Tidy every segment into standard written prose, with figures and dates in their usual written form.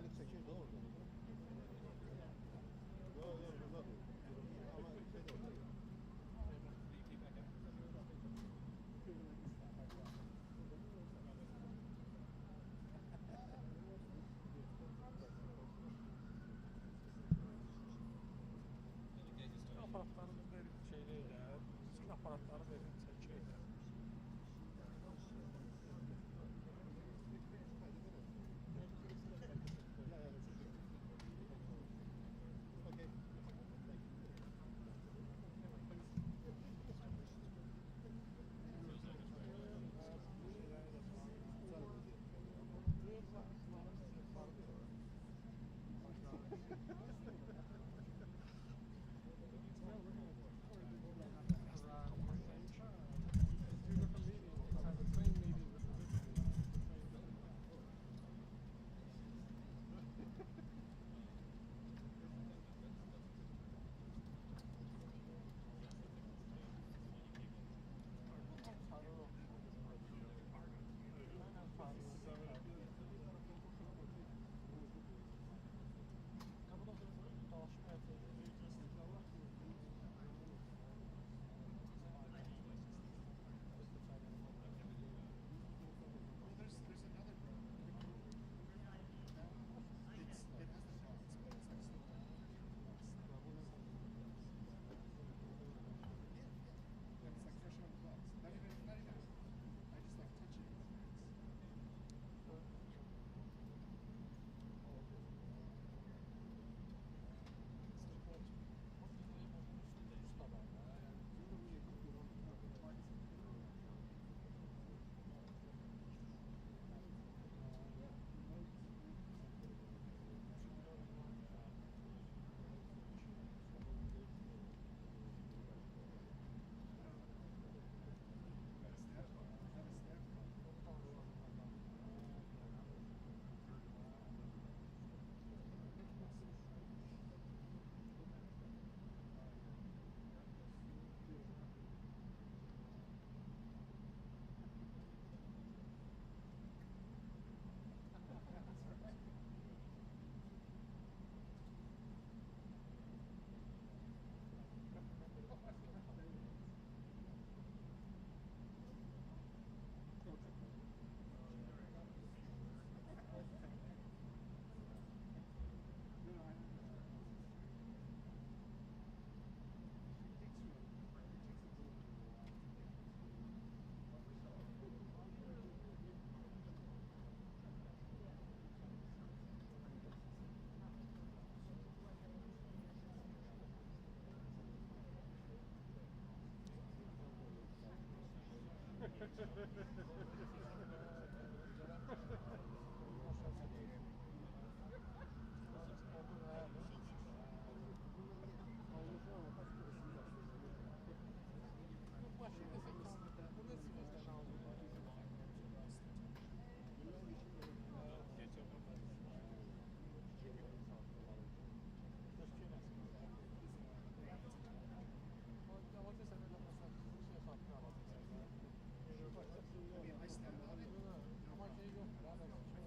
Galip çekirdi orada. Yok burada değil. Ama şeyde orada. Aparatları verin şeyle, düzgün aparatları verin çekiyle. Okay. Ama şey yok.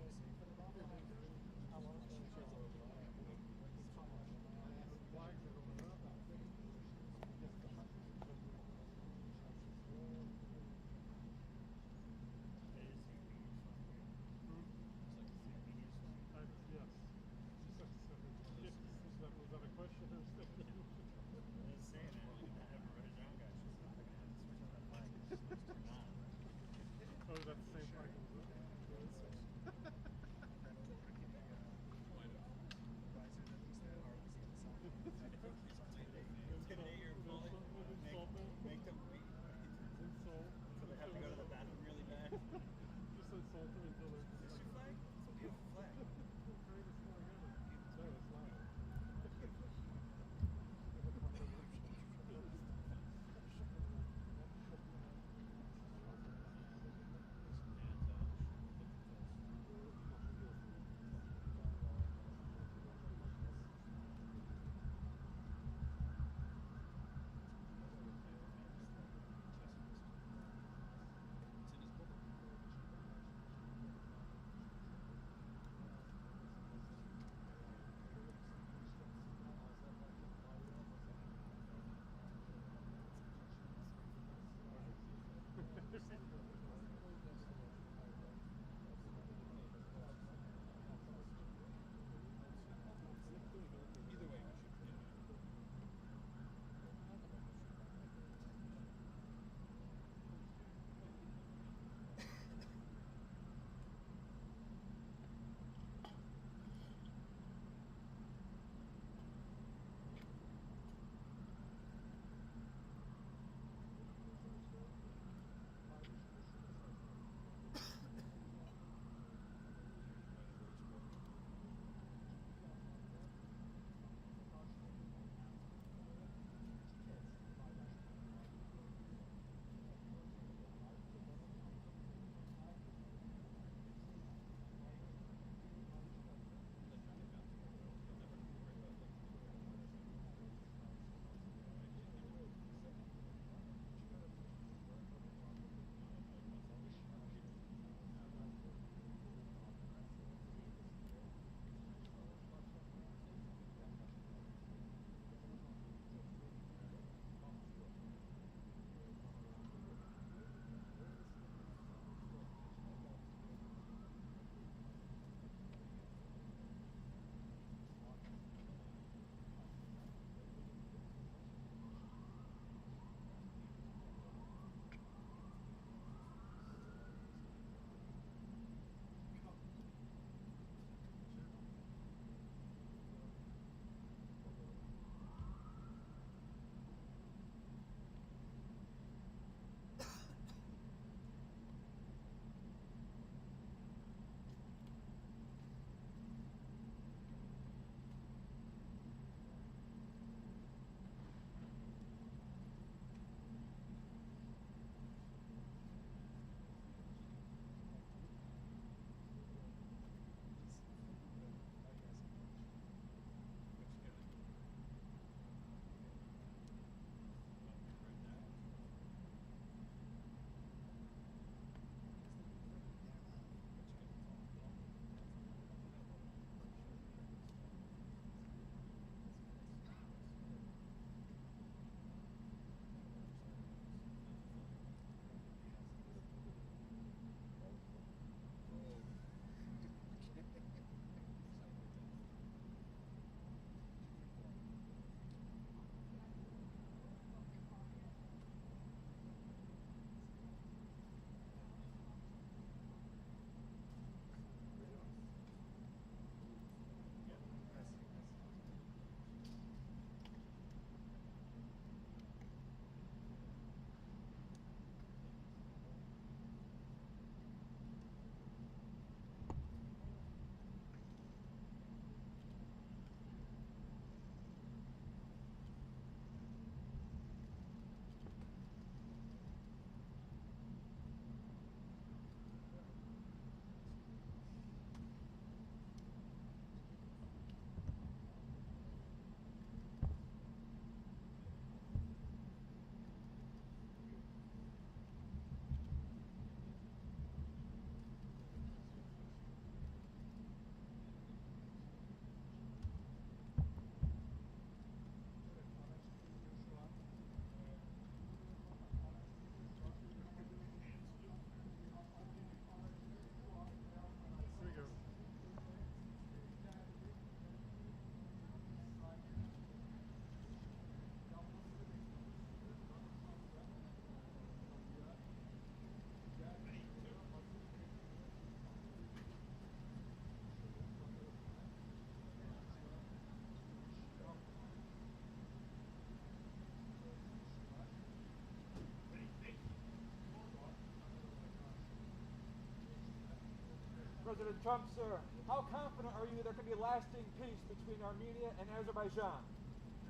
President Trump, sir, how confident are you there can be lasting peace between Armenia and Azerbaijan?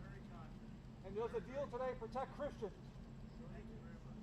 Very confident. And does the deal today protect Christians? Thank you very much.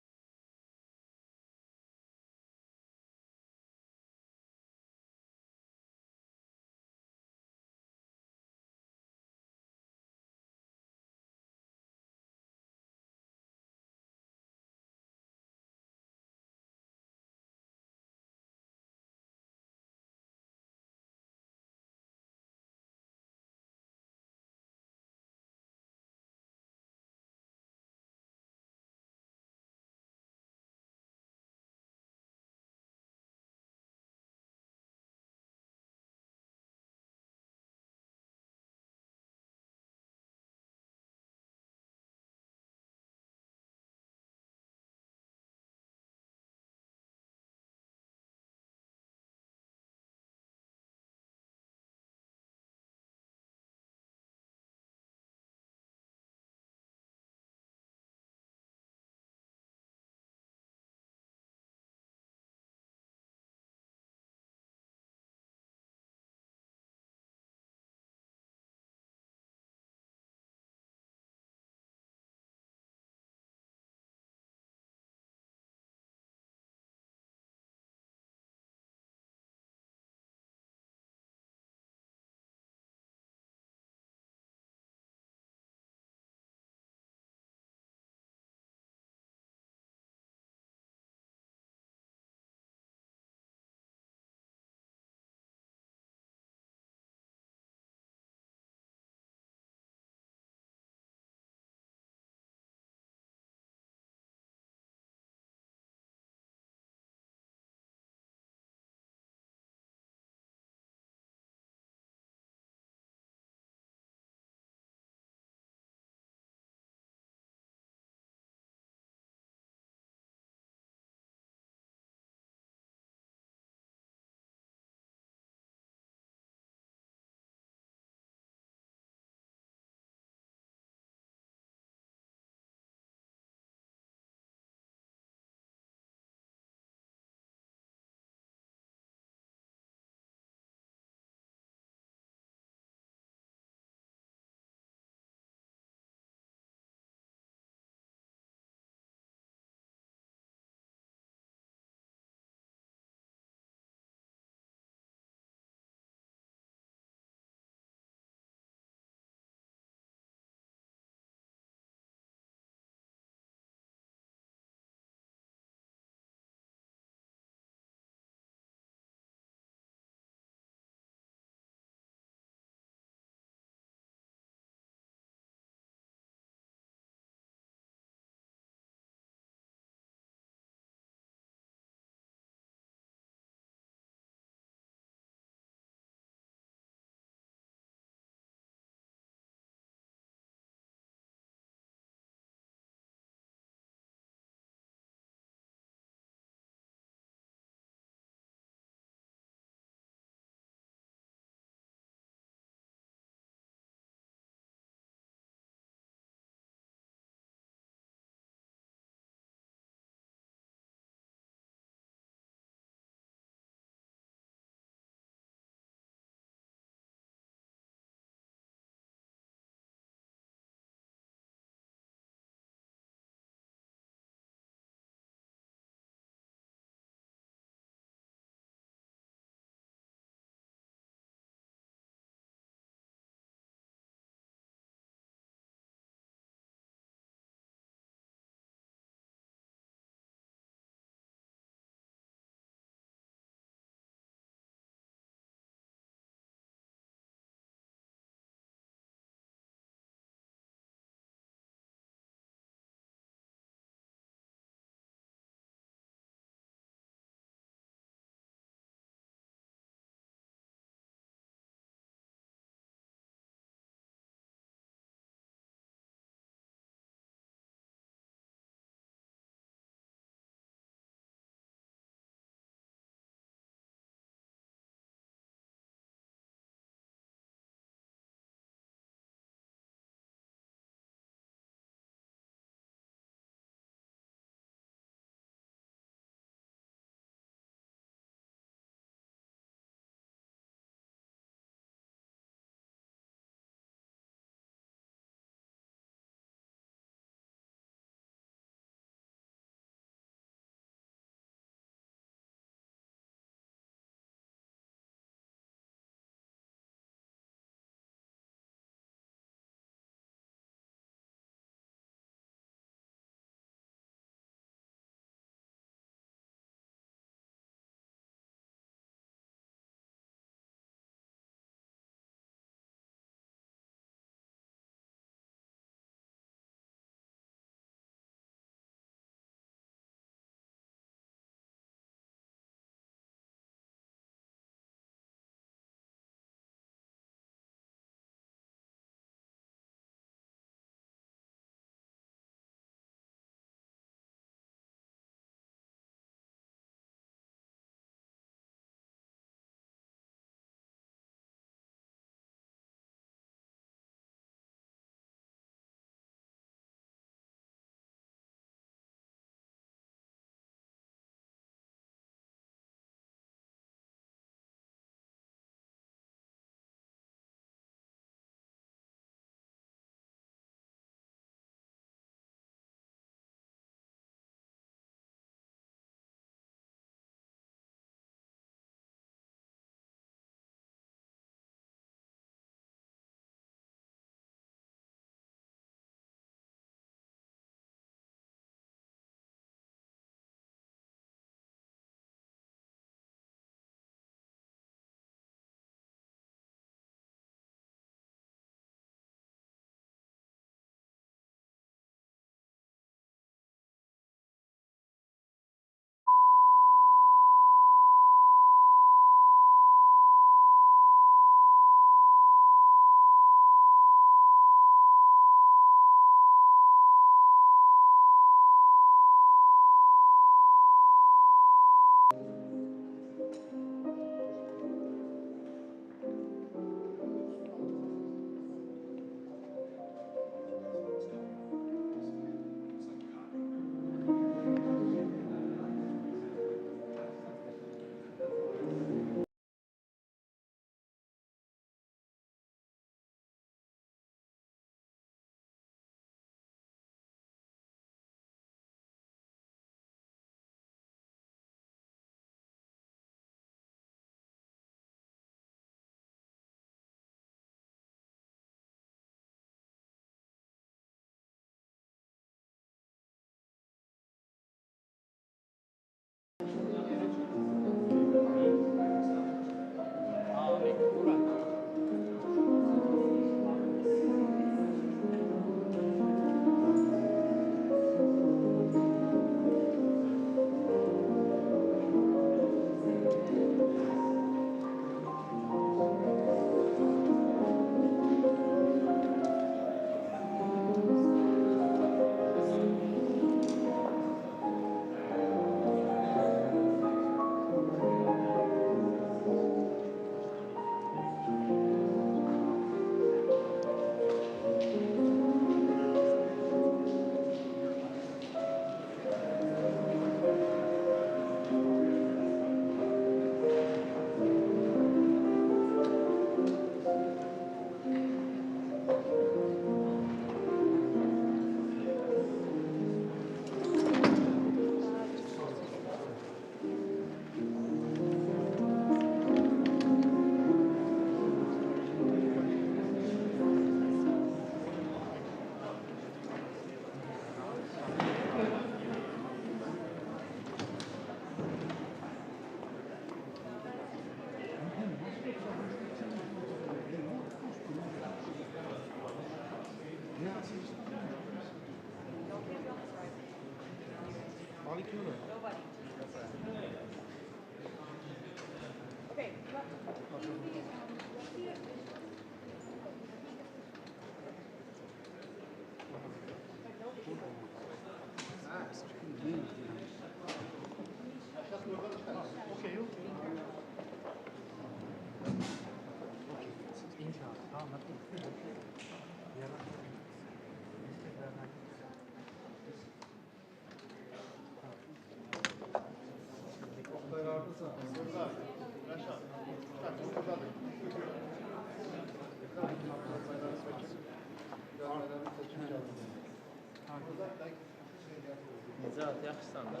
Necat yaxşısan da.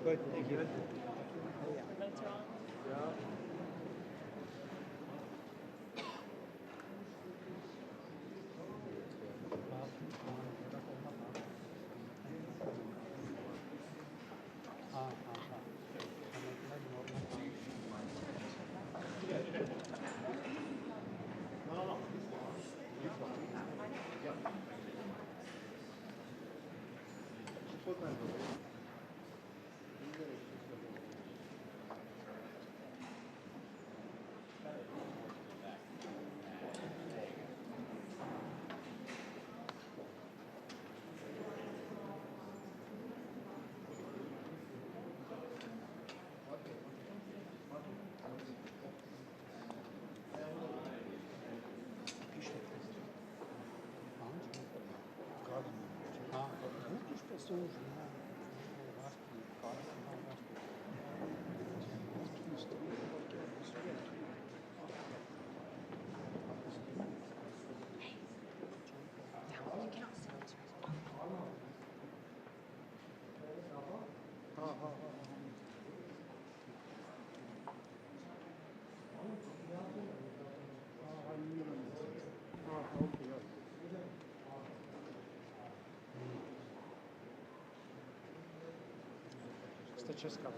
Good, thank you. Česka.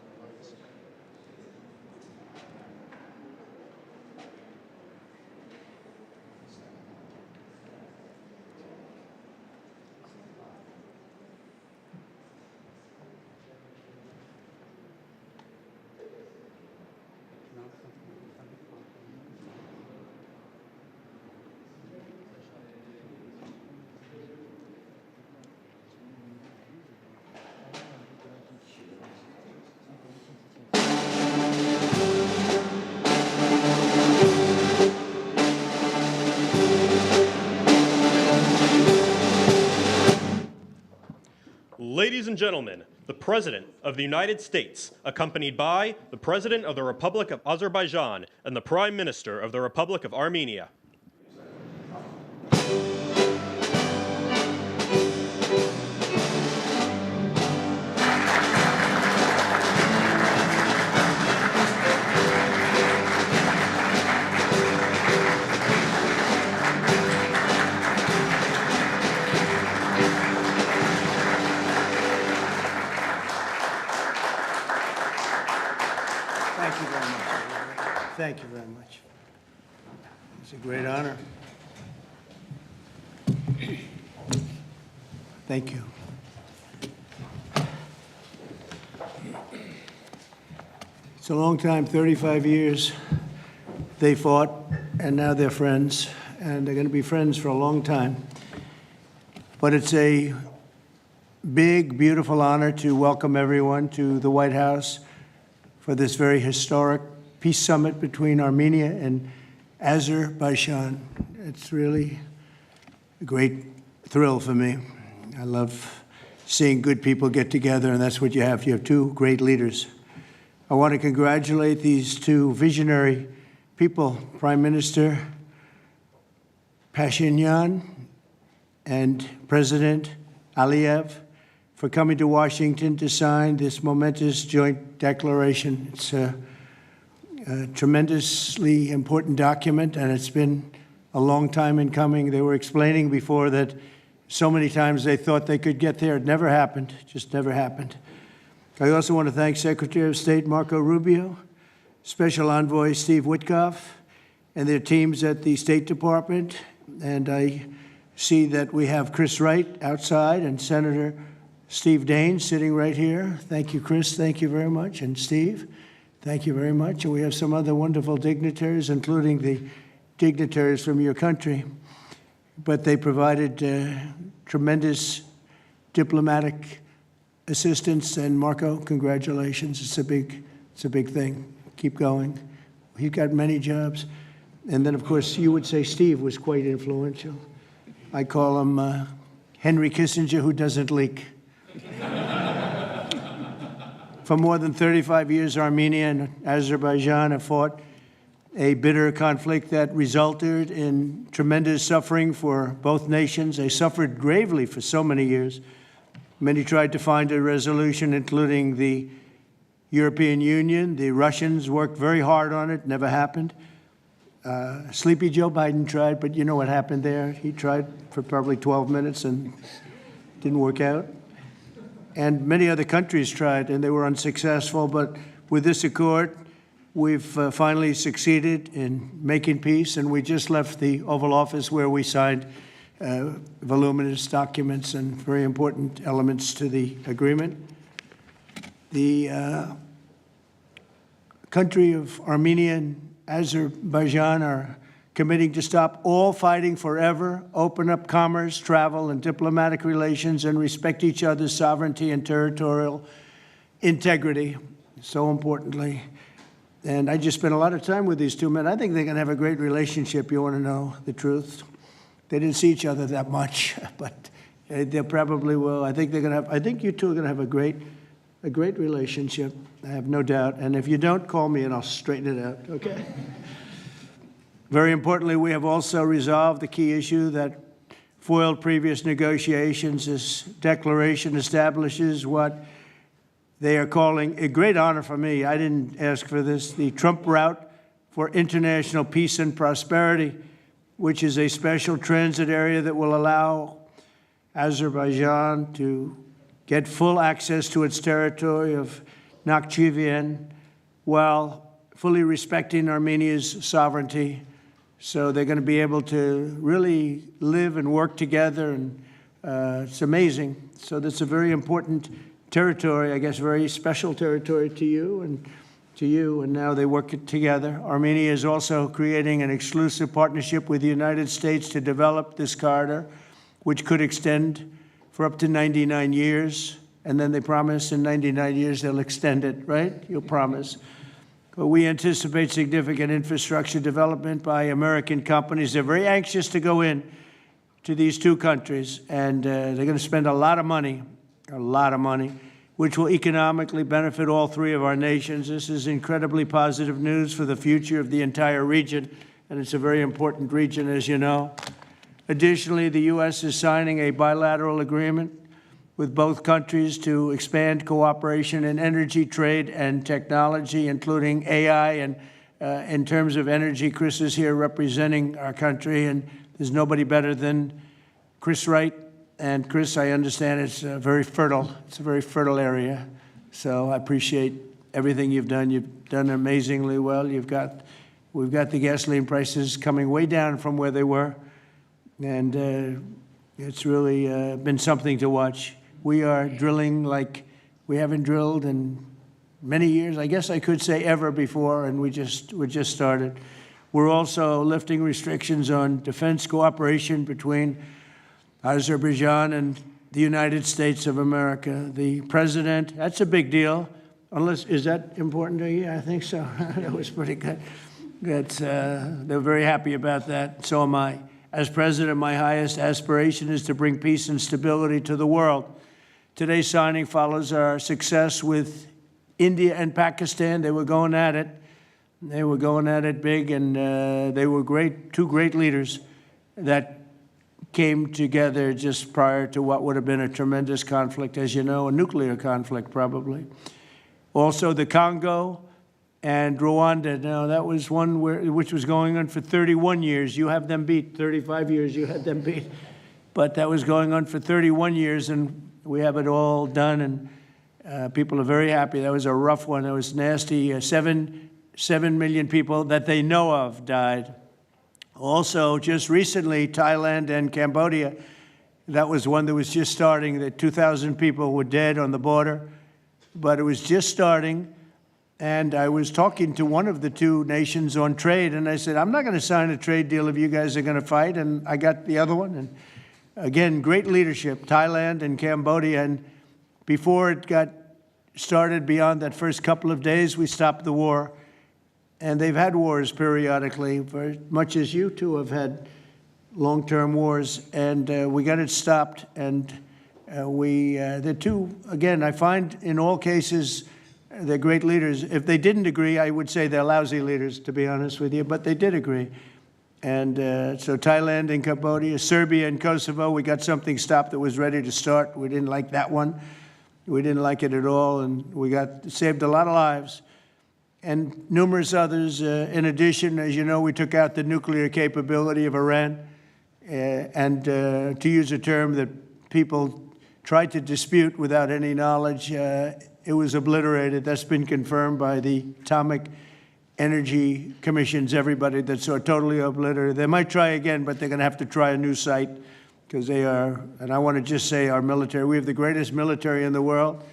Ladies and gentlemen, the President of the United States, accompanied by the President of the Republic of Azerbaijan and the Prime Minister of the Republic of Armenia. Thank you very much. Thank you very much. It's a great honor. Thank you. It's a long time, 35 years. They fought, and now they're friends, and they're going to be friends for a long time. But it's a big, beautiful honor to welcome everyone to the White House for this very historic peace summit between Armenia and Azerbaijan. It's really a great thrill for me. I love seeing good people get together, and that's what you have. You have two great leaders. I want to congratulate these two visionary people, Prime Minister Pashinyan and President Aliyev, for coming to Washington to sign this momentous joint declaration. It's a tremendously important document, and it's been a long time in coming. They were explaining before that so many times they thought they could get there. It never happened, just never happened. I also want to thank Secretary of State Marco Rubio, Special Envoy Steve Witkoff, and their teams at the State Department. And I see that we have Chris Wright outside and Senator Steve Daines sitting right here. Thank you, Chris. Thank you very much. And Steve, thank you very much. And we have some other wonderful dignitaries, including the dignitaries from your country. But they provided tremendous diplomatic assistance. And Marco, congratulations. It's a big thing. Keep going. He got many jobs. And then, of course, you would say Steve was quite influential. I call him Henry Kissinger, who doesn't leak. For more than 35 years, Armenia and Azerbaijan have fought a bitter conflict that resulted in tremendous suffering for both nations. They suffered gravely for so many years. Many tried to find a resolution, including the European Union. The Russians worked very hard on it, never happened. Sleepy Joe Biden tried, but you know what happened there. He tried for probably 12 minutes and didn't work out. And many other countries tried, and they were unsuccessful. But with this accord, we've finally succeeded in making peace, and we just left the Oval Office where we signed voluminous documents and very important elements to the agreement. The country of Armenia and Azerbaijan are committing to stop all fighting forever, open up commerce, travel, and diplomatic relations, and respect each other's sovereignty and territorial integrity, so importantly. And I just spent a lot of time with these two men. I think they're going to have a great relationship. You want to know the truth? They didn't see each other that much, but they probably will. I think they're going to have. I think you two are going to have a great relationship. I have no doubt. And if you don't, call me and I'll straighten it out. Okay. Very importantly, we have also resolved the key issue that foiled previous negotiations. This declaration establishes what they are calling a great honor for me. I didn't ask for this. The Trump route for international peace and prosperity, which is a special transit area that will allow Azerbaijan to get full access to its territory of Nakhchivan while fully respecting Armenia's sovereignty. So they're going to be able to really live and work together, and it's amazing. So that's a very important territory, I guess, very special territory to you, and now they work together. Armenia is also creating an exclusive partnership with the United States to develop this corridor, which could extend for up to 99 years. And then they promise in 99 years they'll extend it, right? You'll promise. But we anticipate significant infrastructure development by American companies. They're very anxious to go in to these two countries, and they're going to spend a lot of money, which will economically benefit all three of our nations. This is incredibly positive news for the future of the entire region, and it's a very important region, as you know. Additionally, the U.S. is signing a bilateral agreement with both countries to expand cooperation in energy, trade, and technology, including AI. And in terms of energy, Chris is here representing our country, and there's nobody better than Chris Wright. And Chris, I understand it's very fertile. It's a very fertile area. So I appreciate everything you've done. You've done amazingly well. We've got the gasoline prices coming way down from where they were. And it's really been something to watch. We are drilling like we haven't drilled in many years. I guess I could say ever before, and we just started. We're also lifting restrictions on defense cooperation between Azerbaijan and the United States of America. The president, that's a big deal. Is that important to you? I think so. That was pretty good. They're very happy about that. So am I. As president, my highest aspiration is to bring peace and stability to the world. Today's signing follows our success with India and Pakistan. They were going at it. They were going at it big, and they were two great leaders that came together just prior to what would have been a tremendous conflict, as you know, a nuclear conflict probably. Also, the Congo and Rwanda. Now, that was one which was going on for 31 years. You have them beat. 35 years you had them beat. But that was going on for 31 years, and we have it all done. And People are very happy. That was a rough one. That was nasty. 7 million people that they know of died. Also, just recently, Thailand and Cambodia, that was one that was just starting, that 2,000 people were dead on the border, but it was just starting. And I was talking to one of the two nations on trade, and I said, I'm not going to sign a trade deal if you guys are going to fight, and I got the other one. And again, great leadership, Thailand and Cambodia, and before it got started beyond that first couple of days, we stopped the war. And they've had wars periodically, very much as you two have had long-term wars, and we got it stopped. And the two, again, I find in all cases, they're great leaders. If they didn't agree, I would say they're lousy leaders, to be honest with you, but they did agree. And so Thailand and Cambodia, Serbia and Kosovo, we got something stopped that was ready to start. We didn't like that one. We didn't like it at all, and we saved a lot of lives. And numerous others. In addition, as you know, we took out the nuclear capability of Iran. And to use a term that people tried to dispute without any knowledge, it was obliterated. That's been confirmed by the Atomic Energy Commissions, everybody, that's so totally obliterated. They might try again, but they're going to have to try a new site because they are, and I want to just say our military, we have the greatest military in the world.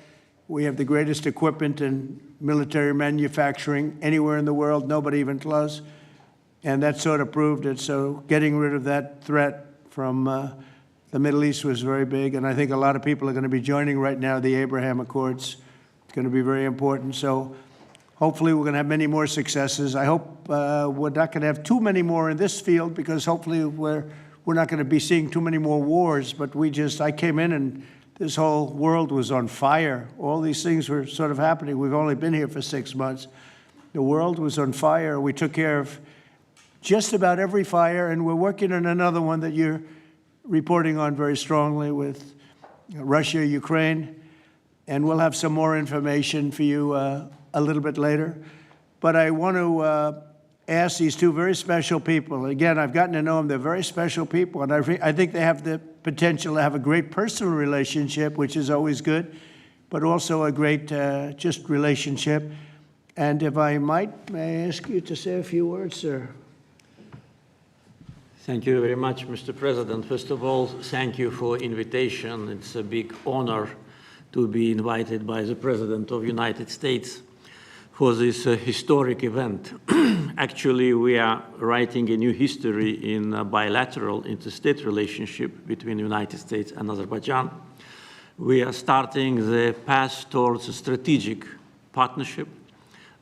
We have the greatest equipment and military manufacturing anywhere in the world, nobody even close. And that sort of proved it. So getting rid of that threat from the Middle East was very big. And I think a lot of people are going to be joining right now the Abraham Accords. It's going to be very important. So hopefully we're going to have many more successes. I hope we're not going to have too many more in this field because hopefully we're not going to be seeing too many more wars. But I came in and this whole world was on fire. All these things were sort of happening. We've only been here for 6 months. The world was on fire. We took care of just about every fire, and we're working on another one that you're reporting on very strongly with Russia, Ukraine, and we'll have some more information for you a little bit later. But I want to ask these two very special people. Again, I've gotten to know them. They're very special people, and I think they have the potential to have a great personal relationship, which is always good, but also a great just relationship. And if I might, may I ask you to say a few words, sir? Thank you very much, Mr. President. First of all, thank you for invitation. It's a big honor to be invited by the President of the United States for this historic event. Actually, we are writing a new history in a bilateral interstate relationship between the United States and Azerbaijan. We are starting the path towards a strategic partnership.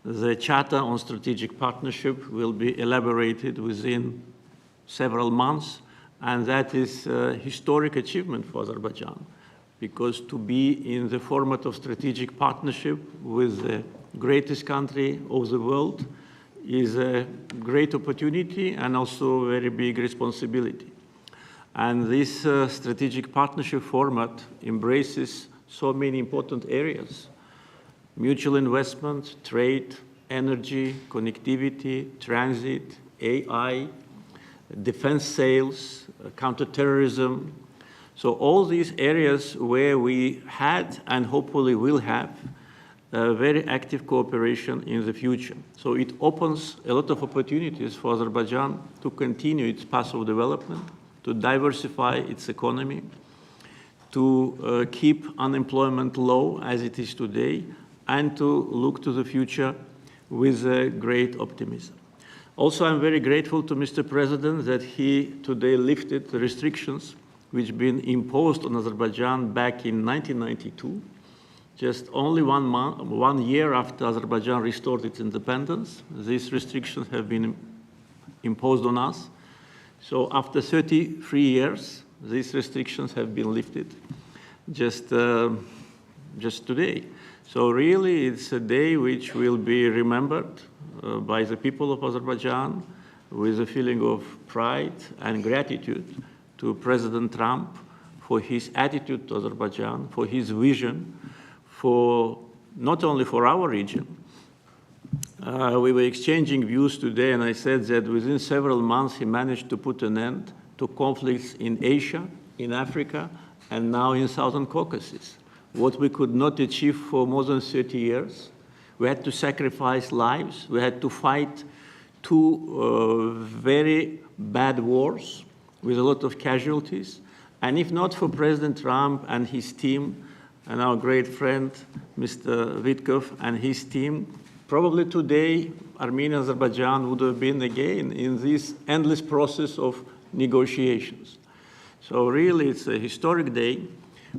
The Charter on Strategic Partnership will be elaborated within several months, and that is a historic achievement for Azerbaijan, because to be in the format of strategic partnership with the greatest country of the world is a great opportunity and also a very big responsibility. And this strategic partnership format embraces so many important areas: mutual investment, trade, energy, connectivity, transit, AI, defense sales, counterterrorism. So all these areas where we had and hopefully will have very active cooperation in the future. So it opens a lot of opportunities for Azerbaijan to continue its path of development, to diversify its economy, to keep unemployment low as it is today, and to look to the future with great optimism. Also, I'm very grateful to Mr. President that he today lifted the restrictions which have been imposed on Azerbaijan back in 1992, just only 1 year after Azerbaijan restored its independence. These restrictions have been imposed on us. So after 33 years, these restrictions have been lifted just today. So really, it's a day which will be remembered by the people of Azerbaijan with a feeling of pride and gratitude to President Trump for his attitude to Azerbaijan, for his vision, for not only for our region. We were exchanging views today, and I said that within several months he managed to put an end to conflicts in Asia, in Africa, and now in Southern Caucasus. what we could not achieve for more than 30 years. We had to sacrifice lives. We had to fight two very bad wars with a lot of casualties. And if not for President Trump and his team, and our great friend, Mr. Witkov and his team, probably today, Armenia and Azerbaijan would have been again in this endless process of negotiations. So really, it's a historic day.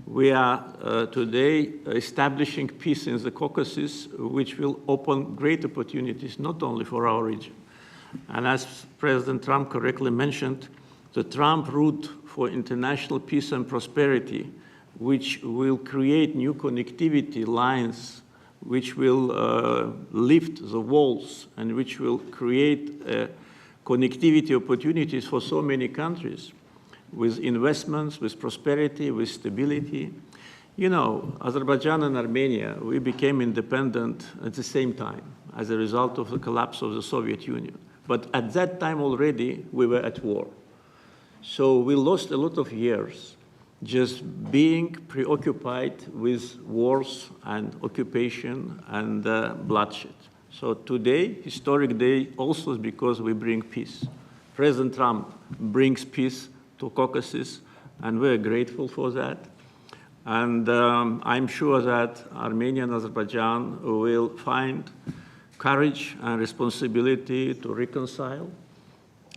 We are today establishing peace in the Caucasus, which will open great opportunities, not only for our region. And as President Trump correctly mentioned, the Trump route for international peace and prosperity, which will create new connectivity lines, which will lift the walls, and which will create connectivity opportunities for so many countries, with investments, with prosperity, with stability. You know, Azerbaijan and Armenia, we became independent at the same time as a result of the collapse of the Soviet Union. But at that time already, we were at war. So we lost a lot of years just being preoccupied with wars and occupation and bloodshed. So today, historic day, also is because we bring peace. President Trump brings peace to Caucasus, and we're grateful for that. And I'm sure that Armenia and Azerbaijan will find courage and responsibility to reconcile,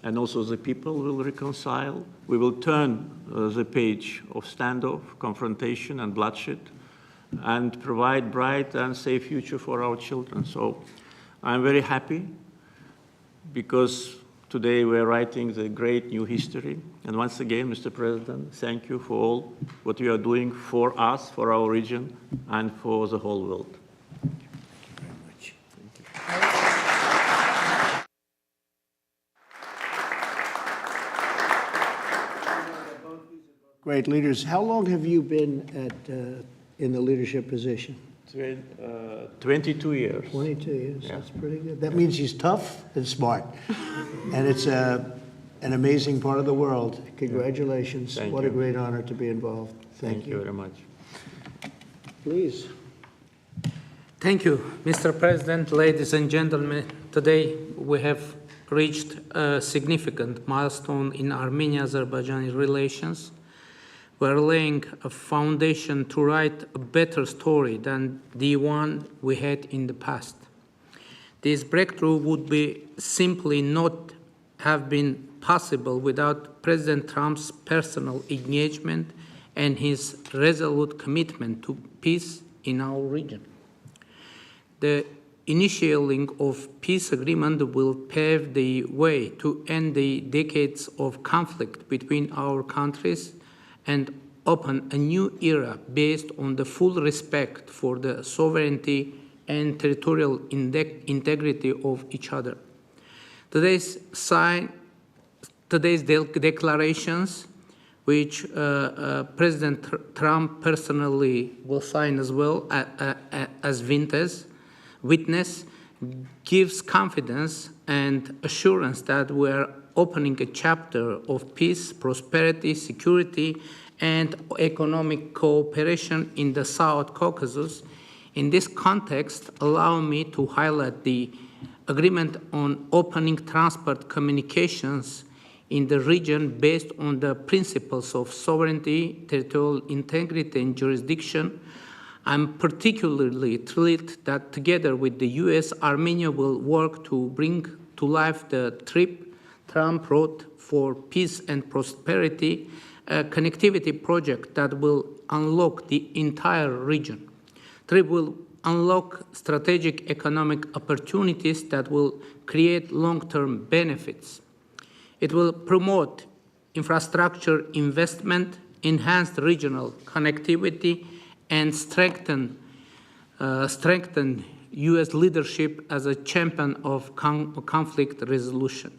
and also the people will reconcile. We will turn the page of standoff, confrontation, and bloodshed, and provide bright and safe future for our children. So I'm very happy because today we're writing the great new history. And once again, Mr. President, thank you for all what you are doing for us, for our region, and for the whole world. Great leaders. How long have you been in the leadership position? 22 years. 22 years. Yeah. That's pretty good. That means he's tough and smart. And it's an amazing part of the world. Congratulations. Thank What you. a great honor to be involved. Thank you very much. Please. Thank you, Mr. President, ladies and gentlemen. Today we have reached a significant milestone in Armenia-Azerbaijani relations. We're laying a foundation to write a better story than the one we had in the past. This breakthrough would be simply not have been possible without President Trump's personal engagement and his resolute commitment to peace in our region. The initiating of peace agreement will pave the way to end the decades of conflict between our countries and open a new era based on the full respect for the sovereignty and territorial integrity of each other. Today's declarations, which President Trump personally will sign as well as witness, gives confidence and assurance that we are opening a chapter of peace, prosperity, security, and economic cooperation in the South Caucasus. In this context, allow me to highlight the agreement on opening transport communications in the region based on the principles of sovereignty, territorial integrity, and jurisdiction. I'm particularly thrilled that together with the US, Armenia will work to bring to life the TRIP, Trump Road for Peace and Prosperity, a connectivity project that will unlock the entire region. TRIP will unlock strategic economic opportunities that will create long-term benefits. It will promote infrastructure investment, enhance regional connectivity, and strengthen U.S. leadership as a champion of conflict resolution.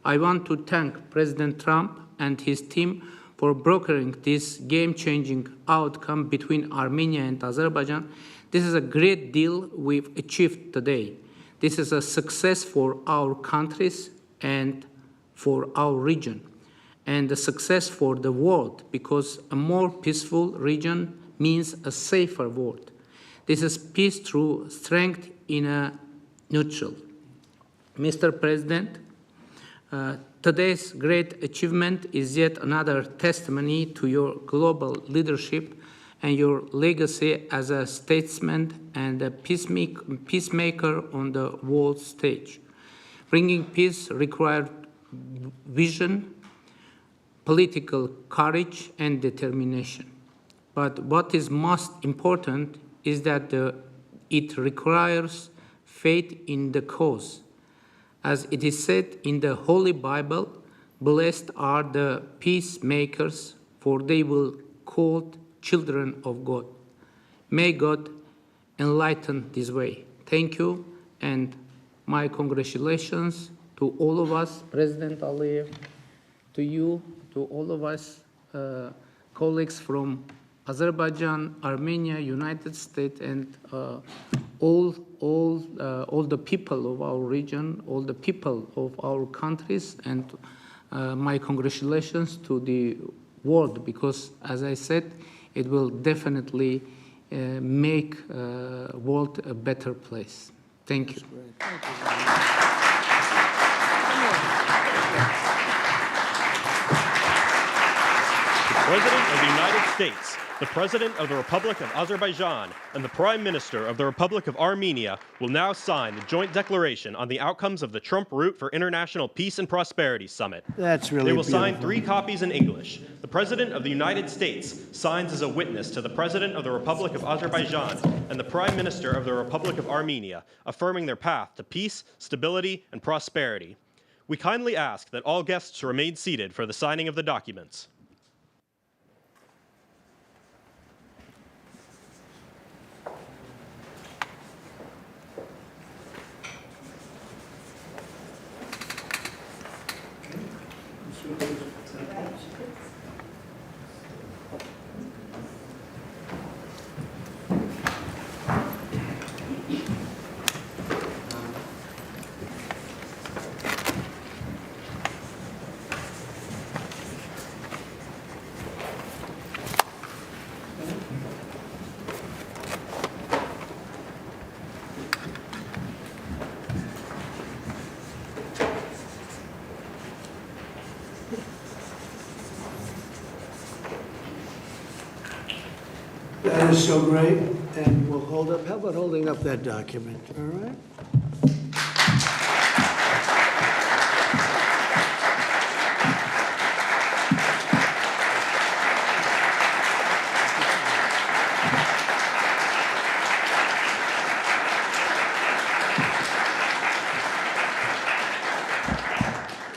I want to thank President Trump and his team for brokering this game-changing outcome between Armenia and Azerbaijan. This is a great deal we've achieved today. This is a success for our countries and for our region, and a success for the world, because a more peaceful region means a safer world. This is peace through strength in a neutral. Mr. President, today's great achievement is yet another testimony to your global leadership and your legacy as a statesman and a peacemaker on the world stage. Bringing peace required vision, political courage, and determination. But what is most important is that it requires faith in the cause. As it is said in the Holy Bible, blessed are the peacemakers, for they will be called children of God. May God enlighten this way. Thank you, and my congratulations to all of us, President Aliyev, to you, to all of us, colleagues from Azerbaijan, Armenia, United States, and all the people of our region, all the people of our countries, and my congratulations to the world, because, as I said, it will definitely make the world a better place. Thank you. President of the United States, the President of the Republic of Azerbaijan, and the Prime Minister of the Republic of Armenia will now sign the joint declaration on the outcomes of the Trump Route for International Peace and Prosperity Summit. That's really They will beautiful. sign 3 copies in English. The President of the United States signs as a witness to the President of the Republic of Azerbaijan and the Prime Minister of the Republic of Armenia, affirming their path to peace, stability, and prosperity. We kindly ask that all guests remain seated for the signing of the documents. That is so great, and we'll hold up, how about holding up that document, all right?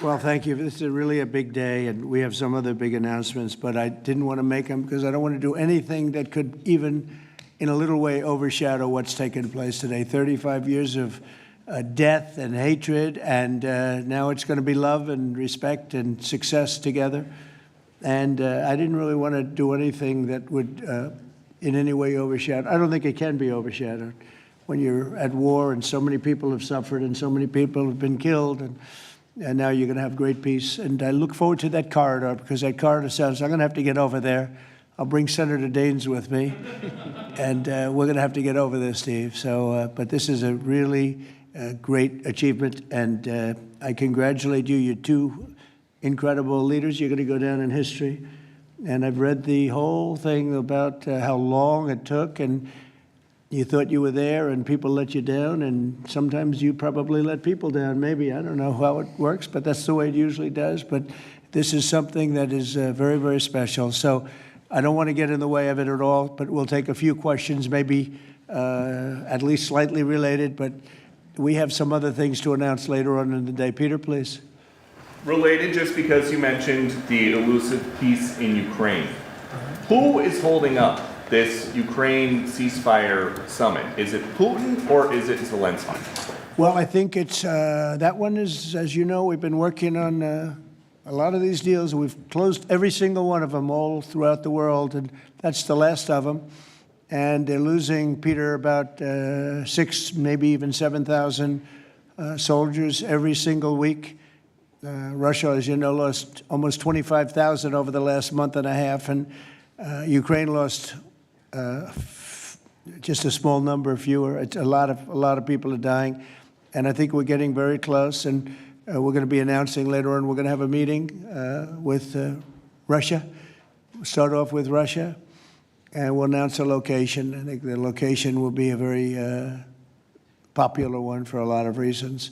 Well, thank you. This is really a big day, and we have some other big announcements, but I didn't want to make them because I don't want to do anything that could even, in a little way, overshadow what's taken place today. 35 years of death and hatred, and now it's going to be love and respect and success together. And I didn't really want to do anything that would in any way overshadow. I don't think it can be overshadowed when you're at war and so many people have suffered and so many people have been killed, and now you're going to have great peace. And I look forward to that corridor, because that corridor sounds, I'm going to have to get over there. I'll bring Senator Daines with me, and we're going to have to get over there, Steve. So, but this is a really great achievement, and I congratulate you. You're 2 incredible leaders. You're going to go down in history. And I've read the whole thing about how long it took, and you thought you were there and people let you down, and sometimes you probably let people down, maybe. I don't know how it works, but that's the way it usually does. But this is something that is very, very special. So I don't want to get in the way of it at all, but we'll take a few questions, maybe at least slightly related, but we have some other things to announce later on in the day. Peter, please. Related, just because you mentioned the elusive peace in Ukraine. Who is holding up this Ukraine ceasefire summit? Is it Putin or is it Zelensky? Well, I think it's, that one is, as you know, we've been working on a lot of these deals. We've closed every single one of them all throughout the world, and that's the last of them. And they're losing, Peter, about 6, maybe even 7,000 soldiers every single week. Russia, as you know, lost almost 25,000 over the last month and a half, and Ukraine lost just a small number fewer. It's a lot of people are dying, and I think we're getting very close. And we're going to be announcing later on. We're going to have a meeting with Russia. We'll start off with Russia, and we'll announce a location. I think the location will be a very popular one for a lot of reasons.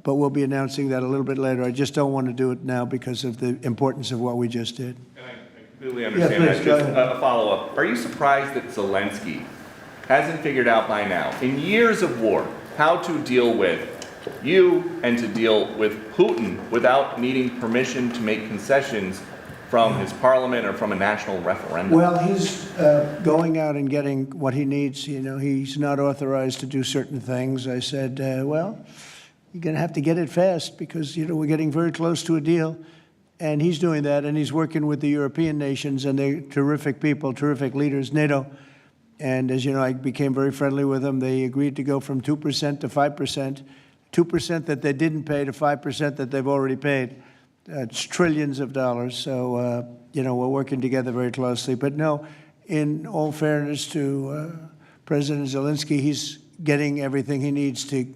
But we'll be announcing that a little bit later. I just don't want to do it now because of the importance of what we just did. And I completely understand please, that. go Just ahead. a follow-up. Are you surprised that Zelensky hasn't figured out by now, in years of war, how to deal with you and to deal with Putin without needing permission to make concessions from his parliament or from a national referendum? Well, he's going out and getting what he needs. You know, he's not authorized to do certain things. I said, well, you're going to have to get it fast because, you know, we're getting very close to a deal. And he's doing that, and he's working with the European nations, and they're terrific people, terrific leaders, NATO. And as you know, I became very friendly with them. They agreed to go from 2% to 5%, 2% that they didn't pay to 5% that they've already paid. It's trillions of dollars. So, you know, we're working together very closely. But no, in all fairness to President Zelensky, he's getting everything he needs to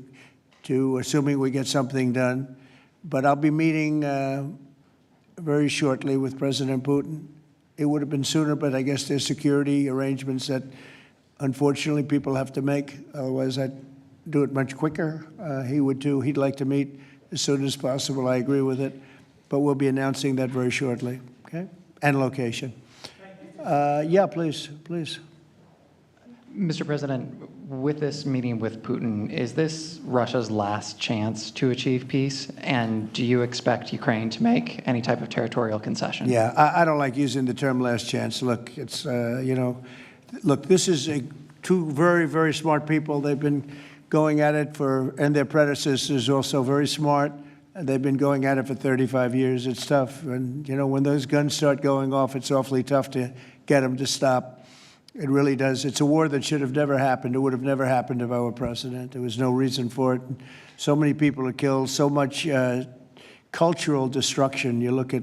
assuming we get something done. But I'll be meeting very shortly with President Putin. It would have been sooner, but I guess there's security arrangements that unfortunately people have to make. Otherwise, I'd do it much quicker. He would too. He'd like to meet as soon as possible. I agree with it. But we'll be announcing that very shortly, okay? And location. Yeah, please. Mr. President, with this meeting with Putin, is this Russia's last chance to achieve peace? And do you expect Ukraine to make any type of territorial concession? Yeah, I don't like using the term last chance. Look, it's, you know, look, this is two very, very smart people. They've been going at it and their predecessors also very smart. They've been going at it for 35 years. It's tough. And, you know, when those guns start going off, it's awfully tough to get them to stop. It really does. It's a war that should have never happened. It would have never happened if I were president. There was no reason for it. So many people are killed, so much cultural destruction. You look at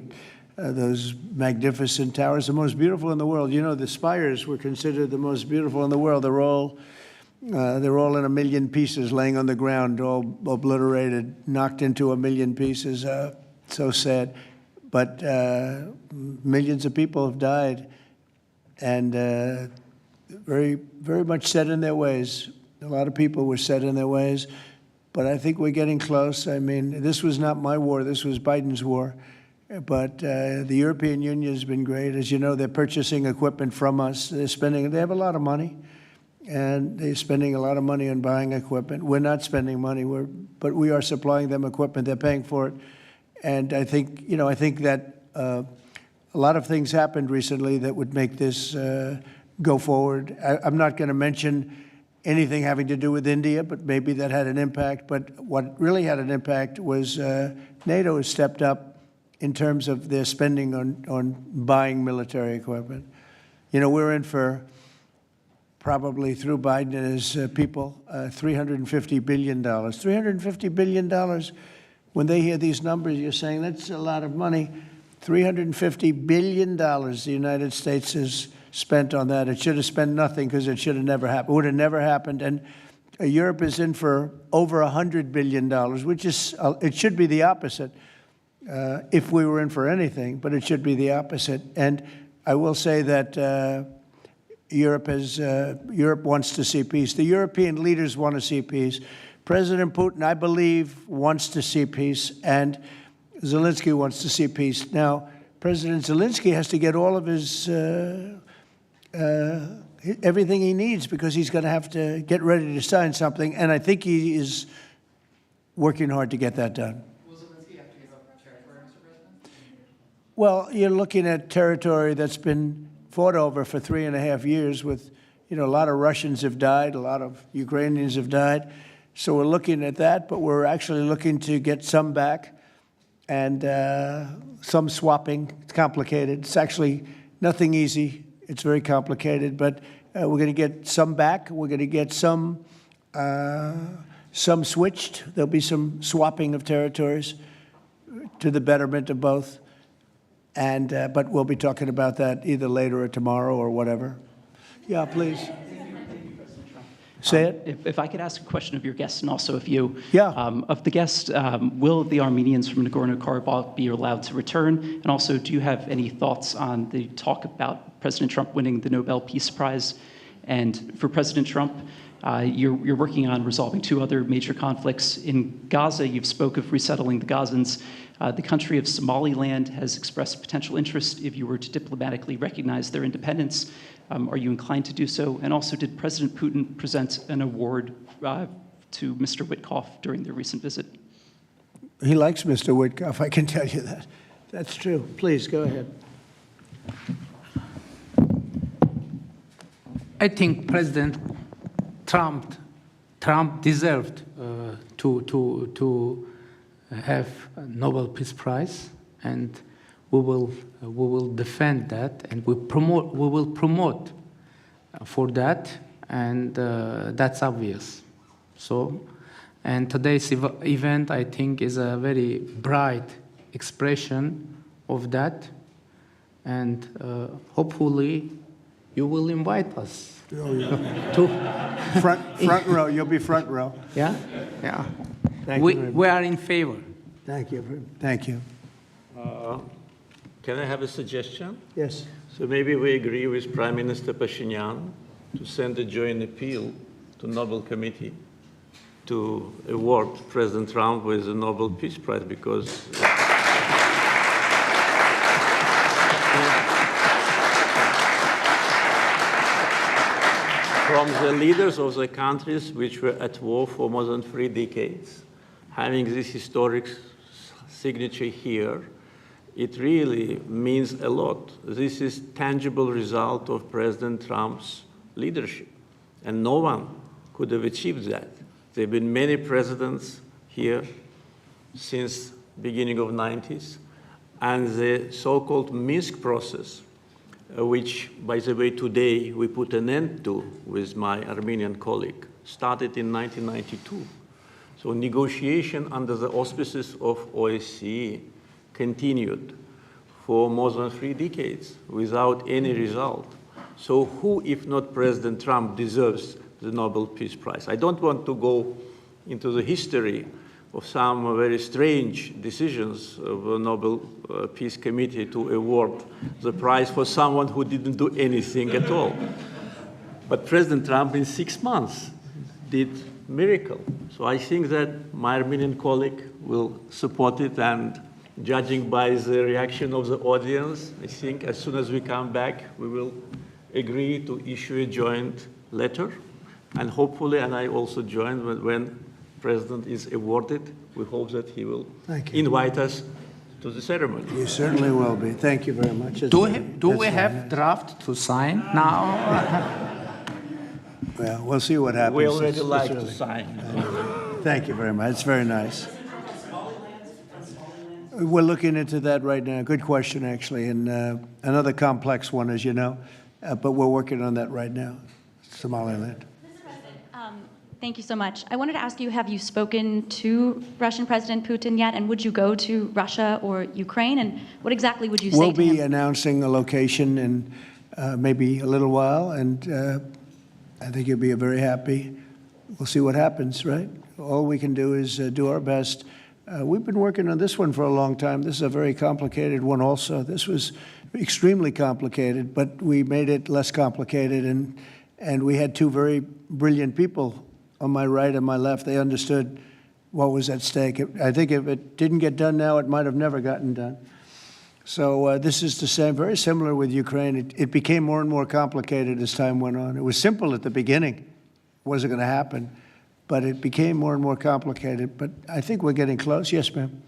those magnificent towers, the most beautiful in the world. You know, the spires were considered the most beautiful in the world. They're all in a million pieces, laying on the ground, all obliterated, knocked into a million pieces. So sad. But millions of people have died, and very, very much set in their ways. A lot of people were set in their ways, but I think we're getting close. I mean, this was not my war. This was Biden's war. But the European Union has been great. As you know, they're purchasing equipment from us. They have a lot of money, and they're spending a lot of money on buying equipment. We're not spending money, but we are supplying them equipment. They're paying for it. And I think, you know, that a lot of things happened recently that would make this go forward. I'm not going to mention anything having to do with India, but maybe that had an impact. But what really had an impact was NATO has stepped up in terms of their spending on buying military equipment. You know, we're in for probably through Biden and his people, $350 billion. $350 billion. When they hear these numbers, you're saying that's a lot of money. $350 billion the United States has spent on that. It should have spent nothing because it should have never happened. It would have never happened. And Europe is in for over $100 billion, which is, it should be the opposite if we were in for anything, but it should be the opposite. And I will say that Europe wants to see peace. The European leaders want to see peace. President Putin, I believe, wants to see peace, and Zelensky wants to see peace. Now, President Zelensky has to get all of his everything he needs because he's going to have to get ready to sign something, and I think he is working hard to get that done. Will Zelensky have to give up territory, Mr. President? Well, you're looking at territory that's been fought over for 3.5 years with, you know, a lot of Russians have died, a lot of Ukrainians have died. So we're looking at that, but we're actually looking to get some back and some swapping. It's complicated. It's actually nothing easy. It's very complicated, but we're going to get some back. We're going to get some switched. There'll be some swapping of territories to the betterment of both. And but we'll be talking about that either later or tomorrow or whatever. Yeah, please. Say it. If I could ask a question of your guests and also of you. Yeah. Of the guests, will the Armenians from Nagorno-Karabakh be allowed to return? And also, do you have any thoughts on the talk about President Trump winning the Nobel Peace Prize? And for President Trump, you're working on resolving 2 other major conflicts. In Gaza, you've spoke of resettling the Gazans. The country of Somaliland has expressed potential interest if you were to diplomatically recognize their independence. Are you inclined to do so? And also, did President Putin present an award to Mr. Witkoff during their recent visit? He likes Mr. Witkoff, I can tell you that. That's true. Please, go ahead. I think President Trump deserved to have a Nobel Peace Prize, and we will defend that, and we will promote for that, and that's obvious. So, and today's event, I think, is a very bright expression of that, and hopefully you will invite us to Front row, you'll be front row. yeah. Thank We you very much. we are in favor. Thank you. Thank you. Can I have a suggestion? Yes. So maybe we agree with Prime Minister Pashinyan to send a joint appeal to Nobel Committee to award President Trump with the Nobel Peace Prize, because from the leaders of the countries which were at war for more than 3 decades, having this historic signature here, it really means a lot. This is tangible result of President Trump's leadership, and no one could have achieved that. There have been many presidents here since beginning of 90s, and the so-called Minsk process, which, by the way, today we put an end to with my Armenian colleague, started in 1992. So negotiation under the auspices of OSCE continued for more than 3 decades without any result. So who, if not President Trump, deserves the Nobel Peace Prize? I don't want to go into the history of some very strange decisions of the Nobel Peace Committee to award the prize for someone who didn't do anything at all. But President Trump, in 6 months, did miracle. So I think that my Armenian colleague will support it, and judging by the reaction of the audience, I think as soon as we come back, we will agree to issue a joint letter, and hopefully, and I also join when President is awarded, we hope that he will invite us to the ceremony. You certainly will be. Thank you very much. Do we have draft to sign now? Well, we'll see what happens. We already It's like to early. sign. Thank you very much. It's very nice. We're looking into that right now. Good question, actually, and another complex one, as you know, but we're working on that right now, Somaliland. Thank you so much. I wanted to ask you, have you spoken to Russian President Putin yet? And would you go to Russia or Ukraine? And what exactly would you say We'll to him? be announcing a location in maybe a little while, and I think you'll be very happy. We'll see what happens, right? All we can do is do our best. We've been working on this one for a long time. This is a very complicated one also. This was extremely complicated, but we made it less complicated, and we had 2 very brilliant people on my right and my left. They understood what was at stake. I think if it didn't get done now, it might have never gotten done. So this is the same, very similar with Ukraine. It became more and more complicated as time went on. It was simple at the beginning. It wasn't going to happen. But it became more and more complicated. But I think we're getting close. Yes, ma'am.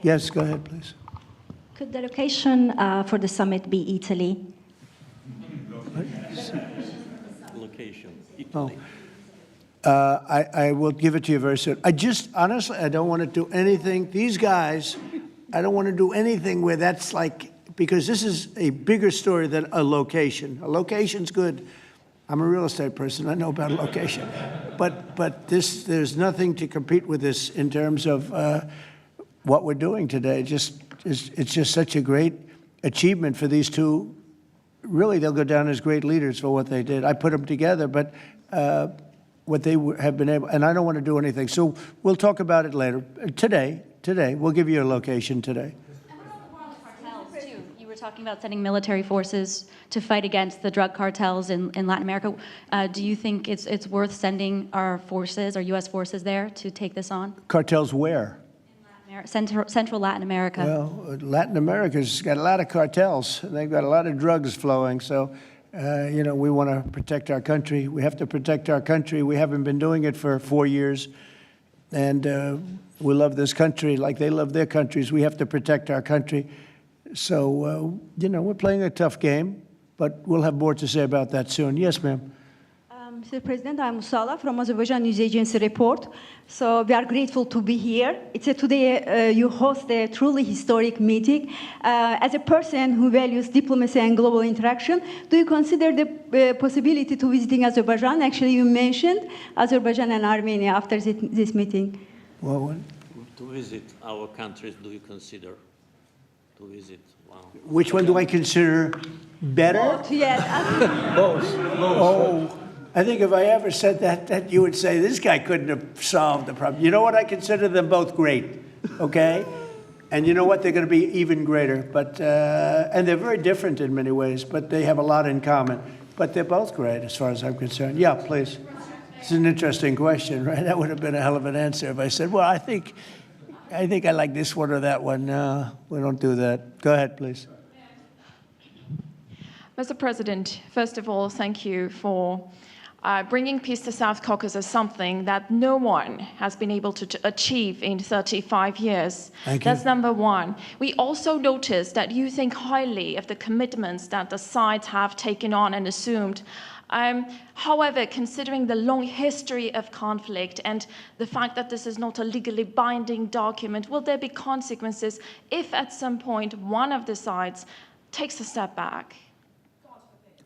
Yes, go ahead, please. Could the location for the summit be Italy? Location, Oh. Italy. I will give it to you very soon. Honestly, I don't want to do anything. These guys, I don't want to do anything where that's like, because this is a bigger story than a location. A location's good. I'm a real estate person. I know about a location. But there's nothing to compete with this in terms of what we're doing today. It's just such a great achievement for these 2 really, they'll go down as great leaders for what they did. I put them together, but what they have been able, and I don't want to do anything. So we'll talk about it later. Today, we'll give you a location today. Cartels, too. You were talking about sending military forces to fight against the drug cartels in Latin America. Do you think it's worth sending our forces, our U.S. forces there to take this on? Cartels where? Central Latin America. Well, Latin America's got a lot of cartels. They've got a lot of drugs flowing. So, you know, we want to protect our country. We have to protect our country. We haven't been doing it for 4 years. And we love this country like they love their countries. We have to protect our country. So, you know, we're playing a tough game, but we'll have more to say about that soon. Yes, ma'am. Mr. President, I'm Musala from Azerbaijan News Agency Report. So we are grateful to be here. Today you host a truly historic meeting. As a person who values diplomacy and global interaction, do you consider the possibility to visiting Azerbaijan? Actually, you mentioned Azerbaijan and Armenia after this meeting. Well, To visit our countries, do you consider to visit? Wow. which one do I consider better? Both, yes. Both. Oh, I think if I ever said that you would say, this guy couldn't have solved the problem. You know what? I consider them both great, okay? And you know what? They're going to be even greater. But and they're very different in many ways, but they have a lot in common. But they're both great as far as I'm concerned. Yeah, please. It's an interesting question, right? That would have been a hell of an answer if I said, well, I think I like this one or that one. No, we don't do that. Go ahead, please. Mr. President, first of all, thank you for bringing peace to South Caucasus, something that no one has been able to achieve in 35 years. Thank you. That's number one. We also noticed that you think highly of the commitments that the sides have taken on and assumed. However, considering the long history of conflict and the fact that this is not a legally binding document, will there be consequences if at some point one of the sides takes a step back?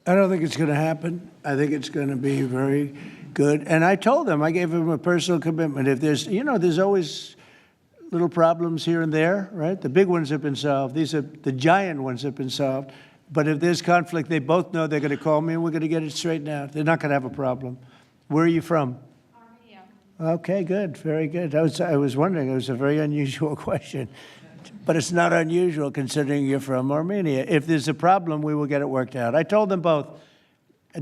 I don't think it's going to happen. I think it's going to be very good. And I told them, I gave them a personal commitment. If there's, you know, there's always little problems here and there, right? The big ones have been solved. These are the giant ones have been solved. But if there's conflict, they both know they're going to call me and we're going to get it straightened out. They're not going to have a problem. Where are you from? Armenia. Okay, good. Very good. I was wondering. It was a very unusual question. But it's not unusual considering you're from Armenia. If there's a problem, we will get it worked out. I told them both,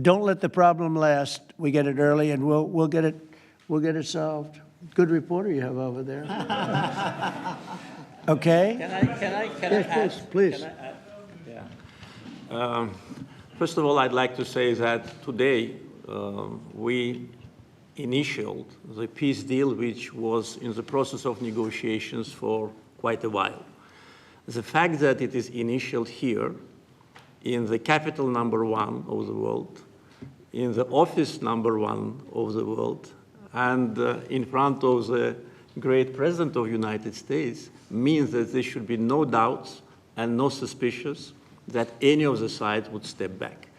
don't let the problem last. We get it early, and we'll get it solved. Good reporter you have over there. Okay. Can I Yes, add? please. Can I add? Yeah. First of all, I'd like to say that today we initialed the peace deal, which was in the process of negotiations for quite a while. The fact that it is initialed here, in the capital #1 of the world, in the office #1 of the world, and in front of the great President of the United States, means that there should be no doubts and no suspicions that any of the sides would step back.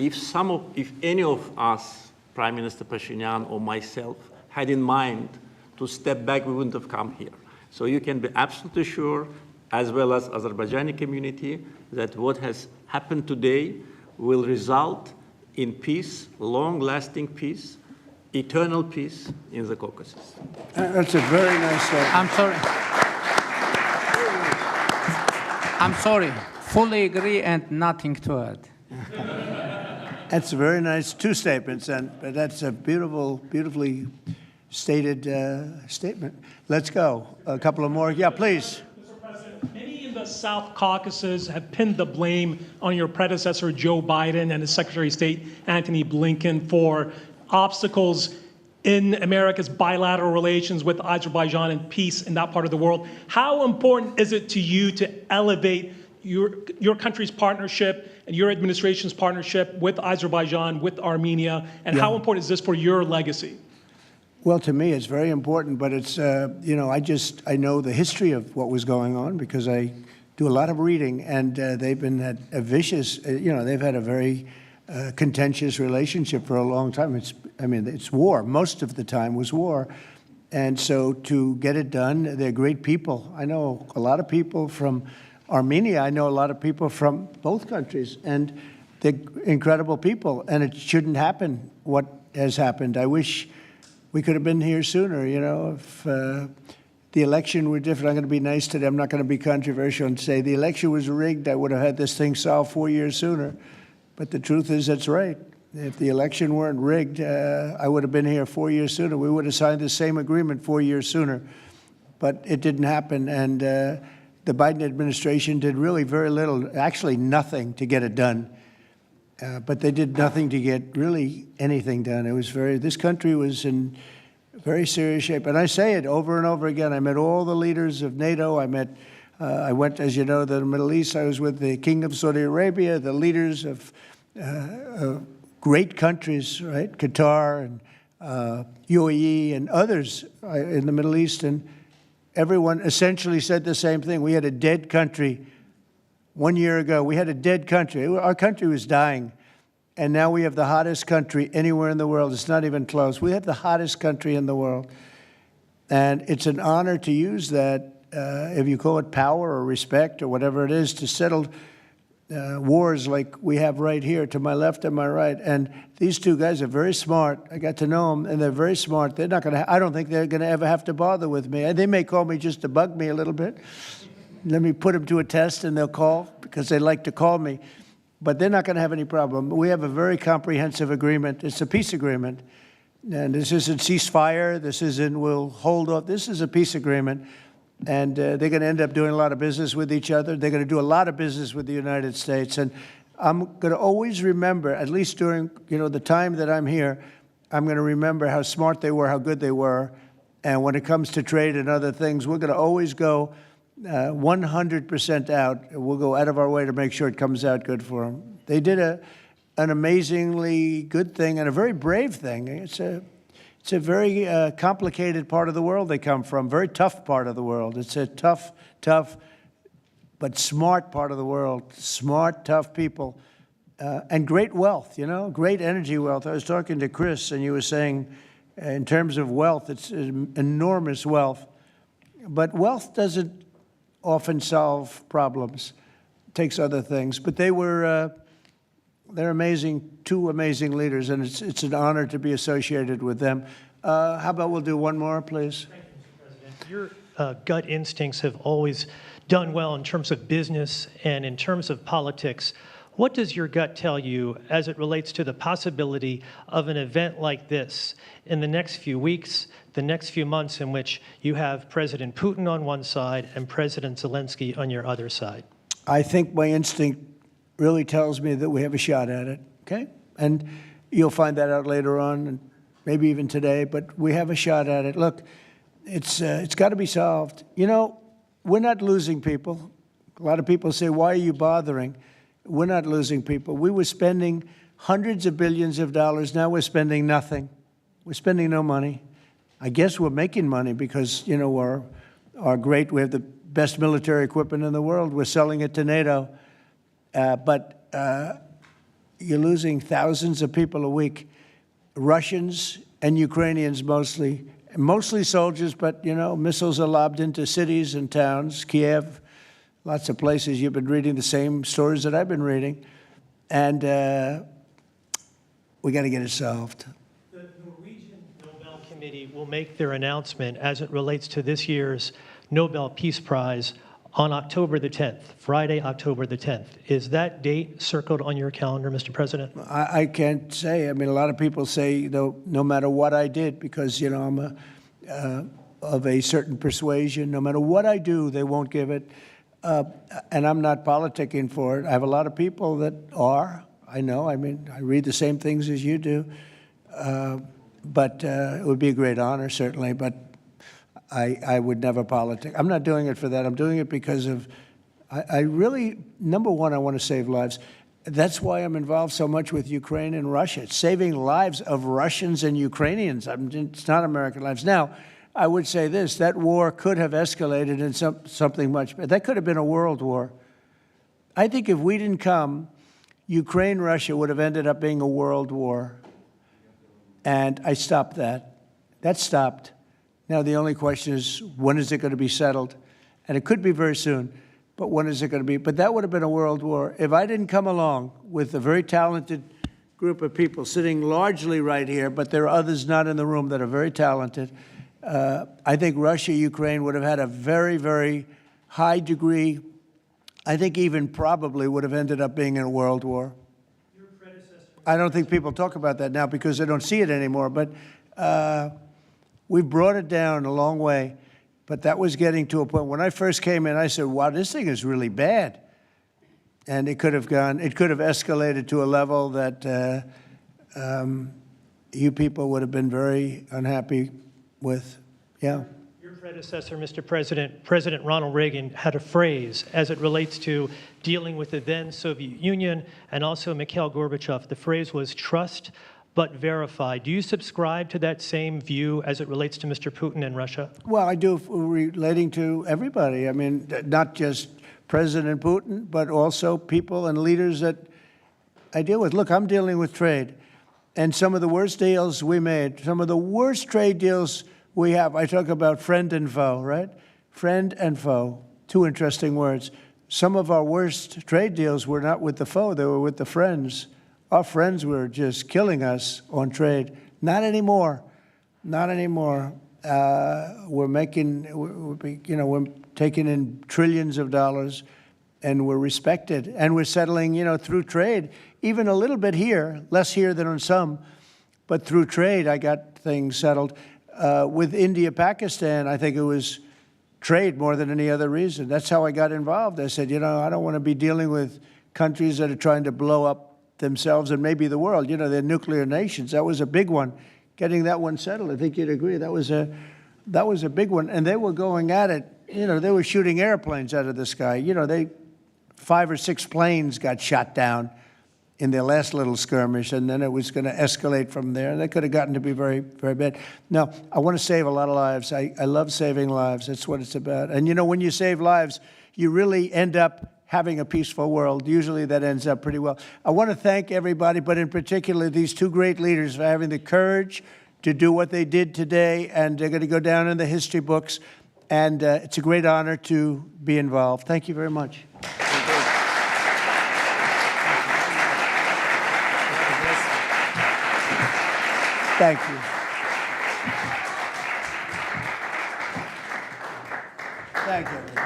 If any of us, Prime Minister Pashinyan or myself, had in mind to step back, we wouldn't have come here. So you can be absolutely sure, as well as Azerbaijani community, that what has happened today will result in peace, long-lasting peace, eternal peace in the Caucasus. That's a very nice statement. I'm sorry. Fully agree and nothing to add. That's a very nice two statements, but that's a beautifully stated statement. Let's go. A couple of more. Yeah, please. Mr. President, many in the South Caucasus have pinned the blame on your predecessor, Joe Biden, and his Secretary of State, Antony Blinken, for obstacles in America's bilateral relations with Azerbaijan and peace in that part of the world. How important is it to you to elevate your country's partnership and your administration's partnership with Azerbaijan, with Armenia, and how important is this for your legacy? Well, to me, it's very important, but it's, you know, I know the history of what was going on because I do a lot of reading, and they've been at a vicious, you know, they've had a very contentious relationship for a long time. It's war. Most of the time was war. And so to get it done, they're great people. I know a lot of people from Armenia. I know a lot of people from both countries, and they're incredible people, and it shouldn't happen, what has happened. I wish we could have been here sooner, you know, if the election were different. I'm going to be nice today. I'm not going to be controversial and say the election was rigged. I would have had this thing solved 4 years sooner. But the truth is, that's right. If the election weren't rigged, I would have been here 4 years sooner. We would have signed the same agreement 4 years sooner. But it didn't happen, and the Biden administration did really very little, actually nothing, to get it done. But they did nothing to get really anything done. It was this country was in very serious shape. And I say it over and over again. I met all the leaders of NATO. I went, as you know, to the Middle East. I was with the King of Saudi Arabia, the leaders of great countries, right? Qatar and UAE and others in the Middle East. And everyone essentially said the same thing. We had a dead country 1 year ago. We had a dead country. Our country was dying. And now we have the hottest country anywhere in the world. It's not even close. We have the hottest country in the world. And it's an honor to use that, if you call it power or respect or whatever it is, to settle wars like we have right here to my left and my right. And these two guys are very smart. I got to know them, and they're very smart. They're not going to. I don't think they're going to ever have to bother with me. They may call me just to bug me a little bit. Let me put them to a test, and they'll call because they like to call me. But they're not going to have any problem. We have a very comprehensive agreement. It's a peace agreement. And this isn't ceasefire. This isn't we'll hold off. This is a peace agreement. And they're going to end up doing a lot of business with each other. They're going to do a lot of business with the United States. And I'm going to always remember, at least during the time that I'm here, I'm going to remember how smart they were, how good they were. And when it comes to trade and other things, we're going to always go 100% out. We'll go out of our way to make sure it comes out good for them. They did an amazingly good thing and a very brave thing. It's a very complicated part of the world they come from, very tough part of the world. It's a tough, but smart part of the world, smart, tough people, and great wealth, great energy wealth. I was talking to Chris, and you were saying in terms of wealth, it's enormous wealth. But wealth doesn't often solve problems. It takes other things. But they're amazing, two amazing leaders, and it's an honor to be associated with them. How about we'll do one more, please? Thank you, Mr. President. Your gut instincts have always done well in terms of business and in terms of politics. What does your gut tell you as it relates to the possibility of an event like this in the next few weeks, the next few months, in which you have President Putin on one side and President Zelensky on your other side? I think my instinct really tells me that we have a shot at it, okay? And you'll find that out later on, and maybe even today, but we have a shot at it. Look, it's got to be solved. We're not losing people. A lot of people say, why are you bothering? We're not losing people. We were spending hundreds of billions of dollars. Now we're spending nothing. We're spending no money. I guess we're making money because, we're great. We have the best military equipment in the world. We're selling it to NATO. But you're losing thousands of people a week, Russians and Ukrainians mostly soldiers, but, missiles are lobbed into cities and towns, Kiev, lots of places. You've been reading the same stories that I've been reading. And we got to get it solved. The Norwegian Nobel Committee will make their announcement as it relates to this year's Nobel Peace Prize on October the 10th, Friday, October the 10th. Is that date circled on your calendar, Mr. President? I can't say. I mean, a lot of people say, no matter what I did, because, I'm of a certain persuasion, no matter what I do, they won't give it. And I'm not politicking for it. I have a lot of people that are. I know. I mean, I read the same things as you do. But it would be a great honor, certainly. But I would never politic. I'm not doing it for that. I'm doing it because of, I really, number one, I want to save lives. That's why I'm involved so much with Ukraine and Russia. It's saving lives of Russians and Ukrainians. It's not American lives. Now, I would say this, that war could have escalated in something much better. That could have been a world war. I think if we didn't come, Ukraine-Russia would have ended up being a world war. And I stopped that. That stopped. Now, the only question is, when is it going to be settled? And it could be very soon. but when is it going to be? But that would have been a world war. If I didn't come along with a very talented group of people sitting largely right here, but there are others not in the room that are very talented, I think Russia, Ukraine would have had a very, very high degree, I think even probably would have ended up being in a world war. I don't think people talk about that now because they don't see it anymore, but we've brought it down a long way. But that was getting to a point. When I first came in, I said, wow, this thing is really bad. And it could have escalated to a level that you people would have been very unhappy with. Yeah. Your predecessor, Mr. President, President Ronald Reagan, had a phrase as it relates to dealing with the then Soviet Union and also Mikhail Gorbachev. The phrase was trust but verify. Do you subscribe to that same view as it relates to Mr. Putin and Russia? Well, I do, relating to everybody. I mean, not just President Putin, but also people and leaders that I deal with. Look, I'm dealing with trade. And some of the worst deals we made, some of the worst trade deals we have, I talk about friend and foe, right? Friend and foe, two interesting words. Some of our worst trade deals were not with the foe, they were with the friends. Our friends were just killing us on trade. Not anymore. Not anymore. We're taking in trillions of dollars, and we're respected. And we're settling, through trade, even a little bit here, less here than on some, but through trade, I got things settled. With India, Pakistan, I think it was trade more than any other reason. That's how I got involved. I said, I don't want to be dealing with countries that are trying to blow up themselves and maybe the world. They're nuclear nations. That was a big one. Getting that one settled, I think you'd agree. That was a big one. And they were going at it. They were shooting airplanes out of the sky. 5 or 6 planes got shot down in their last little skirmish, and then it was going to escalate from there. And that could have gotten to be very, very bad. Now, I want to save a lot of lives. I love saving lives. That's what it's about. And when you save lives, you really end up having a peaceful world. Usually that ends up pretty well. I want to thank everybody, but in particular these two great leaders for having the courage to do what they did today, and they're going to go down in the history books. And it's a great honor to be involved. Thank you very much. Thank you. Thank you, everybody.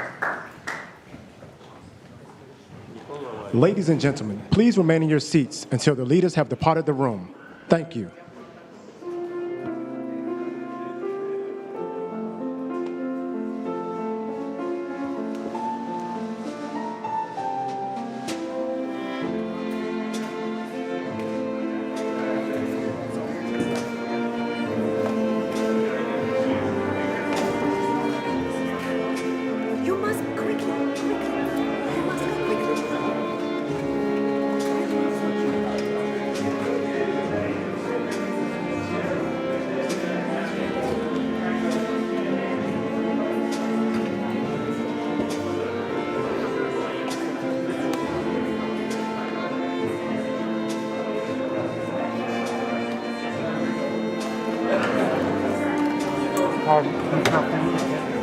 Ladies and gentlemen, please remain in your seats until the leaders have departed the room. Thank you. Pardon?